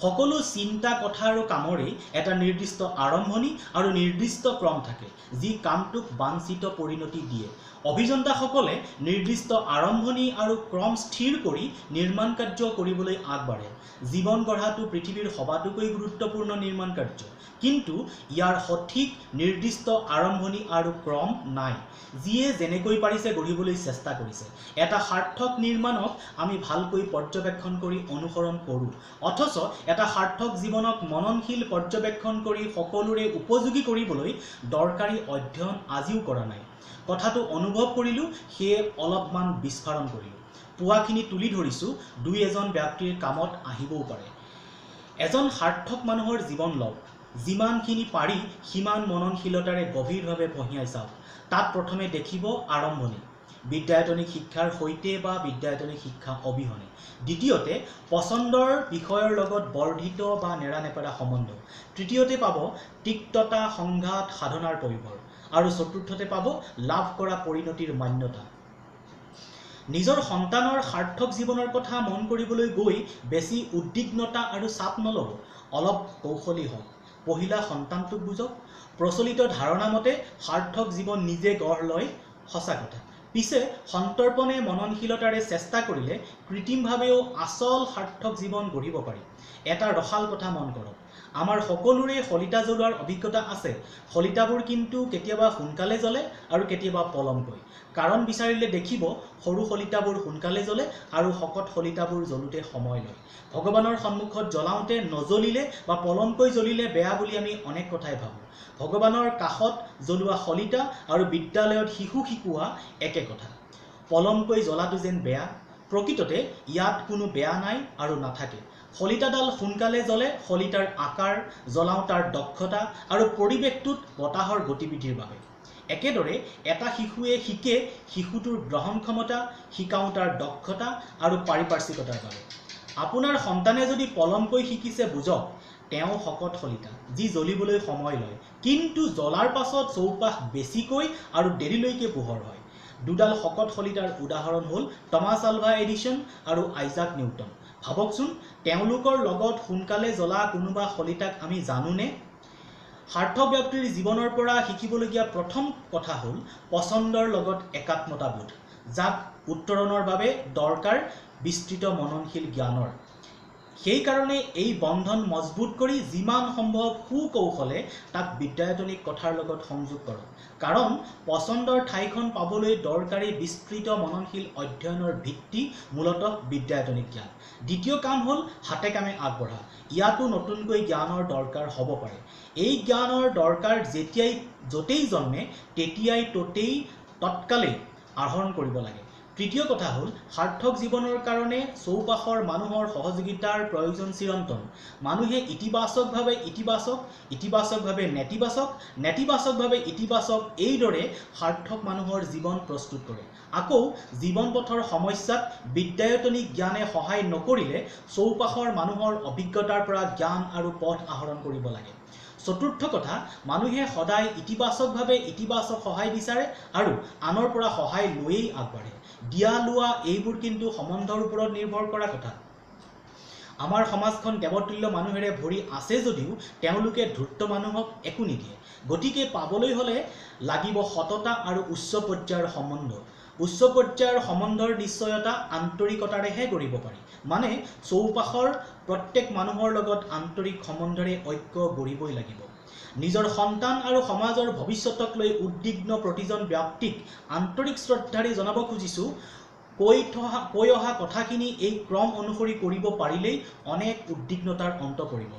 সকলো চিন্তা কথা আৰু কামৰে এটা নিৰ্দিষ্ট আৰম্ভণি আৰু নিৰ্দিষ্ট ক্ৰম থাকে যি কামটোক বাঞ্ছিত পৰিণতি দিয়ে অভিযন্তাসকলে নিৰ্দিষ্ট আৰম্ভণি আৰু ক্ৰম স্থিৰ কৰি নিৰ্মাণ কাৰ্য কৰিবলৈ আগবাঢ়ে জীৱন গঢ়াটো পৃথিৱীৰ সবাতোকৈ গুৰুত্বপূৰ্ণ নিৰ্মাণ কাৰ্য কিন্তু ইয়াৰ সঠিক নিৰ্দিষ্ট আৰম্ভণি আৰু ক্ৰম নাই যিয়ে যেনেকৈ পাৰিছে গঢ়িবলৈ চেষ্টা কৰিছে এটা সাৰ্থক নিৰ্মাণক আমি ভালকৈ পৰ্যবেক্ষণ কৰি অনুসৰণ কৰোঁ অথচ এটা সাৰ্থক জীৱনক মননশীল পৰ্যবেক্ষণ কৰি সকলোৰে উপযোগী কৰিবলৈ দৰকাৰী অধ্যয়ন আজিও কৰা নাই কথাটো অনুভৱ কৰিলোঁ সেয়ে অলপমান বিস্ফাৰণ কৰিলোঁ পুৱাখিনি তুলি ধৰিছোঁ দুই এজন ব্যক্তিৰ কামত আহিবও পাৰে এজন সাৰ্থক মানুহৰ জীৱন লওক যিমানখিনি পাৰি সিমান মননশীলতাৰে গভীৰভাৱে পঢ়িয়াই চাওক তাত প্ৰথমে দেখিব আৰম্ভণি বিদ্যায়তনিক শিক্ষাৰ সৈতে বা বিদ্যায়তনিক শিক্ষা অবিহনে দ্বিতীয়তে পছন্দৰ বিষয়ৰ লগত বৰ্ধিত বা নেৰানেপেৰা সম্বন্ধ তৃতীয়তে পাব তিক্ততা সংঘাত সাধনাৰ পৰিবৰ আৰু চতুৰ্থতে পাব লাভ কৰা পৰিণতিৰ মান্যতা নিজৰ সন্তানৰ সাৰ্থক জীৱনৰ কথা মন কৰিবলৈ গৈ বেছি উদ্বিগ্নতা আৰু চাপ নলব অলপ কৌশলী হওক পহিলা সন্তানটোক বুজক প্ৰচলিত ধাৰণা মতে সাৰ্থক জীৱন নিজে গঢ় লয় সঁচা কথা পিছে সন্তৰ্পণে মননশীলতাৰে চেষ্টা কৰিলে কৃত্ৰিমভাৱেও আচল সাৰ্থক জীৱন গঢ়িব পাৰি এটা ৰসাল কথা মন কৰক আমাৰ সকলোৰে শলিতা জ্বলোৱাৰ অভিজ্ঞতা আছে শলিতাবোৰ কিন্তু কেতিয়াবা সোনকালে জ্বলে আৰু কেতিয়াবা পলমকৈ কাৰণ বিচাৰিলে দেখিব সৰু শলিতাবোৰ সোনকালে জ্বলে আৰু শকত শলিতাবোৰ জ্বলোতে সময় লয় ভগৱানৰ সন্মুখত জ্বলাওঁতে নজ্বলিলে বা পলমকৈ জ্বলিলে বেয়া বুলি আমি অনেক কথাই ভাবোঁ ভগৱানৰ কাষত জ্বলোৱা শলিতা আৰু বিদ্যালয়ত শিশু শিকোৱা একে কথা পলমকৈ জ্বলাটো যেন বেয়া প্ৰকৃততে ইয়াত কোনো বেয়া নাই আৰু নাথাকে শলিতাডাল সোনকালে জ্বলে শলিতাৰ আকাৰ জ্বলাওঁ তাৰ দক্ষতা আৰু পৰিৱেশটোত বতাহৰ গতিবিধিৰ বাবে একেদৰে এটা শিশুৱে শিকে শিশুটোৰ গ্ৰহণ ক্ষমতা শিকাওঁ তাৰ দক্ষতা আৰু পাৰিপাৰ্শ্বিকতাৰ বাবে আপোনাৰ সন্তানে যদি পলমকৈ শিকিছে বুজক তেওঁ শকত শলিতা যি জ্বলিবলৈ সময় লয় কিন্তু জ্বলাৰ পাছত চৌপাশ বেছিকৈ আৰু দেৰিলৈকে পোহৰ হয় দুডাল শকত শলিতাৰ উদাহৰণ হ'ল টমাছ আলভা এডিসন আৰু আইজাক নিউটন ভাবকচোন তেওঁলোকৰ লগত সোনকালে জ্বলা কোনোবা শলিতাক আমি জানোনে সাৰ্থক ব্যক্তিৰ জীৱনৰ পৰা শিকিবলগীয়া প্ৰথম কথা হ'ল পছন্দৰ লগত একাত্মতাবোধ যাক উত্তৰণৰ বাবে দৰকাৰ বিস্তৃত মননশীল জ্ঞানৰ সেইকাৰণে এই বন্ধন মজবুত কৰি যিমান সম্ভৱ সুকৌশলে তাক বিদ্যায়তনিক কথাৰ লগত সংযোগ কৰক কাৰণ পছন্দৰ ঠাইখন পাবলৈ দৰকাৰী বিস্তৃত মননশীল অধ্যয়নৰ ভিত্তি মূলতঃ বিদ্যায়তনিক জ্ঞান দ্বিতীয় কাম হ'ল হাতে কামে আগবঢ়া ইয়াতো নতুনকৈ জ্ঞানৰ দৰকাৰ হ'ব পাৰে এই জ্ঞানৰ দৰকাৰ যেতিয়াই য'তেই জন্মে তেতিয়াই ততেই তৎকালেই আহৰণ কৰিব লাগে তৃতীয় কথা হ'ল সাৰ্থক জীৱনৰ কাৰণে চৌপাশৰ মানুহৰ সহযোগিতাৰ প্ৰয়োজন চিৰন্তন মানুহে ইতিবাচকভাৱে ইতিবাচকভাৱে নেতিবাচকভাৱে ইতিবাচক এইদৰে সাৰ্থক মানুহৰ জীৱন প্ৰস্তুত কৰে আকৌ জীৱন পথৰ সমস্যাত বিদ্যায়তনিক জ্ঞানে সহায় নকৰিলে চৌপাশৰ মানুহৰ অভিজ্ঞতাৰ পৰা জ্ঞান আৰু পথ আহৰণ কৰিব লাগে চতুৰ্থ কথা মানুহে সদায় ইতিবাচকভাৱে ইতিবাচক সহায় বিচাৰে আৰু আনৰ পৰা সহায় লৈয়েই আগবাঢ়ে দিয়া লোৱা এইবোৰ কিন্তু সম্বন্ধৰ ওপৰত নিৰ্ভৰ কৰা কথা আমাৰ সমাজখন দেৱতুল্য মানুহেৰে ভৰি আছে যদিও তেওঁলোকে ধূৰ্ত মানুহক একো নিদিয়ে গতিকে পাবলৈ হ'লে লাগিব সততা আৰু উচ্চ পৰ্যায়ৰ সম্বন্ধ উচ্চ পৰ্যায়ৰ সম্বন্ধৰ নিশ্চয়তা আন্তৰিকতাৰেহে গঢ়িব পাৰি মানে চৌপাশৰ প্ৰত্যেক মানুহৰ লগত আন্তৰিক সম্বন্ধৰে ঐক্য গঢ়িবই লাগিব নিজৰ সন্তান আৰু সমাজৰ ভৱিষ্যতক লৈ উদ্বিগ্ন প্ৰতিজন ব্যক্তিক আন্তৰিক শ্ৰদ্ধাৰে জনাব খুজিছোঁ কৈ অহা কথাখিনি এই ক্ৰম অনুসৰি কৰিব পাৰিলেই অনেক উদ্বিগ্নতাৰ অন্ত পৰিব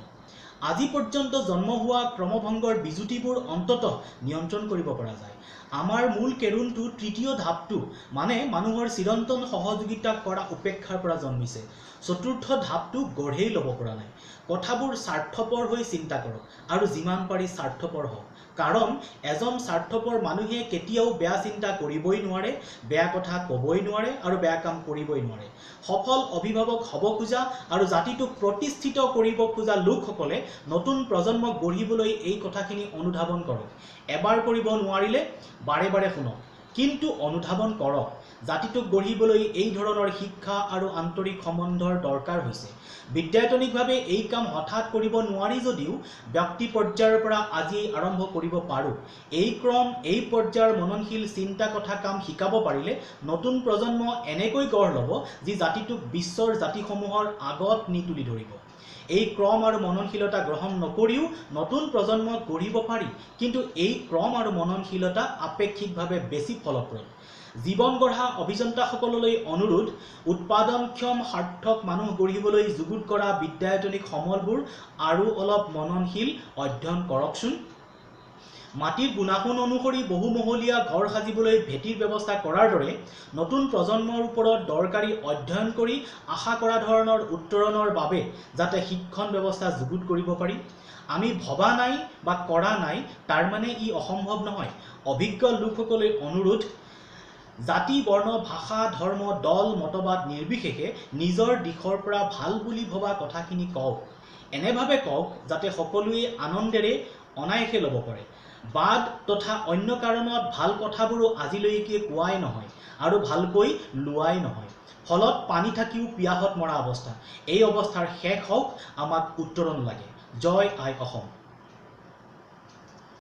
আজি পৰ্যন্ত জন্ম হোৱা ক্ৰমভংগৰ বিজুতিবোৰ অন্ততঃ নিয়ন্ত্ৰণ কৰিব পৰা যায় আমাৰ মূল কেৰুণটো তৃতীয় ধাপটো মানে মানুহৰ চিৰন্তন সহযোগিতা কৰা উপেক্ষাৰ পৰা জন্মিছে চতুৰ্থ ধাপটো গঢ়েই ল'ব পৰা নাই কথাবোৰ স্বাৰ্থপৰ হৈ চিন্তা কৰক আৰু যিমান পাৰি স্বাৰ্থপৰ হওক কাৰণ এজন স্বাৰ্থপৰ মানুহে কেতিয়াও বেয়া চিন্তা কৰিবই নোৱাৰে বেয়া কথা ক'বই নোৱাৰে আৰু বেয়া কাম কৰিবই নোৱাৰে সফল অভিভাৱক হ'ব খোজা আৰু জাতিটোক প্ৰতিষ্ঠিত কৰিব খোজা লোকসকলে নতুন প্ৰজন্মক গঢ়িবলৈ এই কথাখিনি অনুধাৱন কৰক এবাৰ কৰিব নোৱাৰিলে বাৰে বাৰে শুনক কিন্তু অনুধাৱন কৰক জাতিটোক গঢ়িবলৈ এই ধৰণৰ শিক্ষা আৰু আন্তৰিক সম্বন্ধৰ দৰকাৰ হৈছে। বিদ্যায়তনিকভাৱে এই কাম হঠাৎ কৰিব নোৱাৰি যদিও ব্যক্তি পৰ্যায়ৰ পৰা আজি আৰম্ভ কৰিব পাৰোঁ। এই ক্ৰম, এই পৰ্যায়ৰ মননশীল চিন্তা কথা কাম শিকাব পাৰিলে নতুন প্ৰজন্ম এনেকৈ গঢ় ল'ব যি জাতিটোক বিশ্বৰ জাতিসমূহৰ আগত নি তুলি ধৰিব। এই ক্ৰম আৰু মননশীলতা গ্ৰহণ নকৰিও নতুন প্ৰজন্মক গঢ়িব পাৰি, কিন্তু এই ক্ৰম আৰু মননশীলতা আপেক্ষিকভাৱে বেছি ফলপ্ৰদ। জীৱন গঢ়া অভিযন্তাসকললৈ অনুৰোধ, উৎপাদনক্ষম সাৰ্থক মানুহ গঢ়িবলৈ যুগুত কৰা বিদ্যায়তনিক সমলবোৰ আৰু অলপ মননশীল অধ্যয়ন কৰকচোন। মাটিৰ গুণাগুণ অনুসৰি বহুমহলীয়া ঘৰ সাজিবলৈ ভেটিৰ ব্যৱস্থা কৰাৰ দৰে নতুন প্ৰজন্মৰ ওপৰত দৰকাৰী অধ্যয়ন কৰি আশা কৰা ধৰণৰ উত্তৰণৰ বাবে যাতে শিক্ষণ ব্যৱস্থা যুগুত কৰিব পাৰি। আমি ভবা নাই বা কৰা নাই তাৰ মানে ই অসম্ভৱ নহয়। অভিজ্ঞ লোকসকলে অনুৰোধ, জাতি, বৰ্ণ, ভাষা, ধৰ্ম, দল, মতবাদ নিৰ্বিশেষে নিজৰ দিশৰ পৰা ভাল বুলি ভবা কথাখিনি কওক। এনেভাৱে কওক যাতে সকলোৱে আনন্দেৰে অনায়াসে ল'ব পাৰে। বাদ তথা অন্য কাৰণত ভাল কথাবোৰো আজিলৈকে কোৱাই নহয় আৰু ভালকৈ লোৱাই নহয়। ফলত পানী থাকিও পিয়াহত মৰা অৱস্থা। এই অৱস্থাৰ শেষ হওক, আমাক উত্তৰণ লাগে। জয় আই অসম।